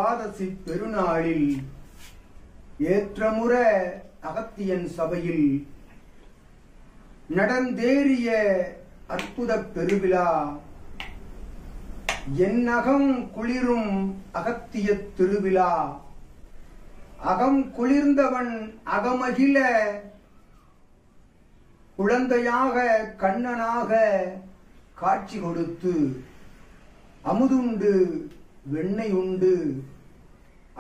துவாதசி பெருநாளில் ஏற்றமுற அகத்தியன் சபையில் நடந்தேறிய அற்புத பெருவிழா என்னகம் குளிரும் அகத்திய திருவிழா. அகம் குளிர்ந்தவன் அகமகிழ குழந்தையாக கண்ணனாக காட்சி கொடுத்து அமுதுண்டு வெண்ணெய் உண்டு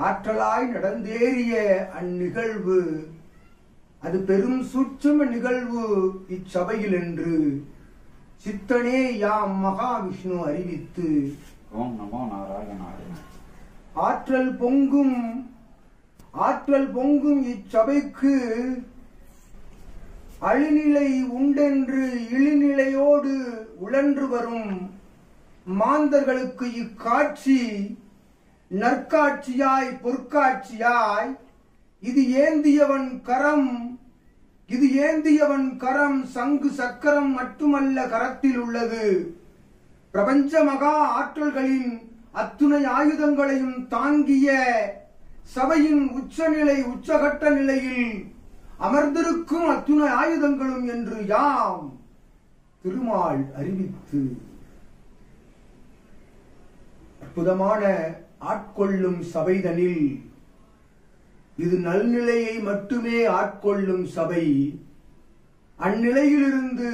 ஆற்றலாய் நடந்தேறிய அந்நிகழ்வு அது பெரும் சூட்சும நிகழ்வு இச்சபையில் என்று சித்தனே யாம் மகாவிஷ்ணு அறிவித்து ஓம் நமோ நாராயணாய. ஆற்றல் பொங்கும் இச்சபைக்கு அழிநிலை உண்டென்று இழிநிலையோடு உழன்று வரும் மாந்தர்களுக்கு இக்காட்சி நற்காட்சியாய் பொற்காட்சியாய் இது ஏந்தியவன் கரம் சங்கு சக்கரம் மட்டுமல்ல கரத்தில் உள்ளது. பிரபஞ்ச மகா ஆற்றல்களின் அத்துணை ஆயுதங்களையும் தாங்கிய சபையின் உச்சகட்ட நிலையில் அமர்ந்திருக்கும் அத்துணை ஆயுதங்களும் என்று யாம் திருமால் அறிவித்து அற்புதமான ஆட்கொள்ளும் சபைதனில் இது நல்நிலையை மட்டுமே ஆட்கொள்ளும் சபை. அந்நிலையிலிருந்து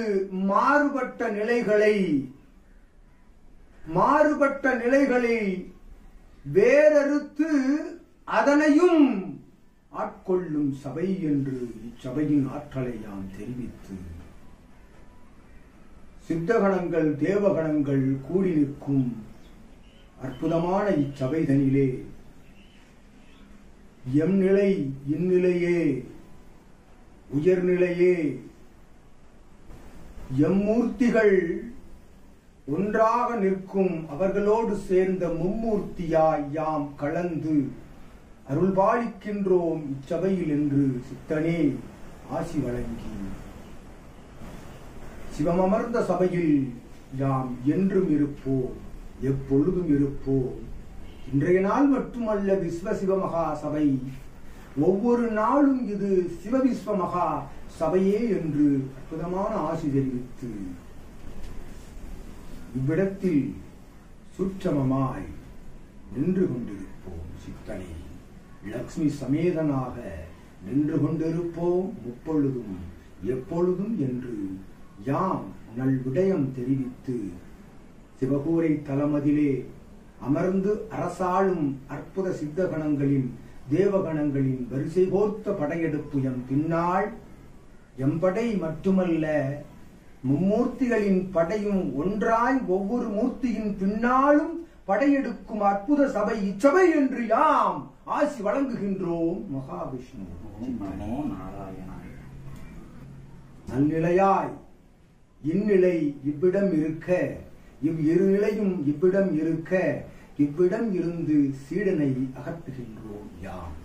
மாறுபட்ட நிலைகளை வேறறுத்து அதனையும் ஆட்கொள்ளும் சபை என்று இச்சபையின் ஆற்றலை யாம் தெரிவித்து சித்தகணங்கள் தேவகணங்கள் கூடி நிற்கும் அற்புதமான இச்சபைதனிலே எம் நிலை இந்நிலையே உயர்நிலையே எம்மூர்த்திகள் ஒன்றாக நிற்கும் அவர்களோடு சேர்ந்த மும்மூர்த்தியாய் யாம் கலந்து அருள்பாலிக்கின்றோம் இச்சபையில் என்று சித்தனே ஆசி வழங்கி சிவமமர்ந்த சபையில் யாம் என்றும் இருப்போம், எப்பொழுதும் இருப்போம். இன்றைய நாள் மட்டுமல்ல விஸ்வ சிவமகா சபை, ஒவ்வொரு நாளும் இது சிவவிஸ்வ மகா சபையே என்று அற்புதமான ஆசி தெரிவித்து இவ்விடத்தில் சுற்றமமாய் நின்று கொண்டிருப்போம். சித்தனை லக்ஷ்மி சமேதனாக நின்று கொண்டிருப்போம் முப்பொழுதும் எப்பொழுதும் என்று யாம் நல்விடயம் தெரிவித்து சிவகூரை தலமதிலே அமர்ந்து அரசாளும் அற்புத சித்தகணங்களின் தேவகணங்களின் வரிசை கோர்த்த படையெடுப்பு எம் பின்னால் எம்படை மட்டுமல்ல மும்மூர்த்திகளின் படையும் ஒன்றாய் ஒவ்வொரு மூர்த்தியின் பின்னாலும் படையெடுக்கும் அற்புத சபை இச்சபை என்று யாம் ஆசி வழங்குகின்றோம். மகாவிஷ்ணு நல்நிலையாய் இந்நிலை இவ்விடம் இருக்க இவ்விரு நிலையும் இவ்விடம் இருக்க இவ்விடம் இருந்து சீடனை அகற்றுகின்றோம் யாம்.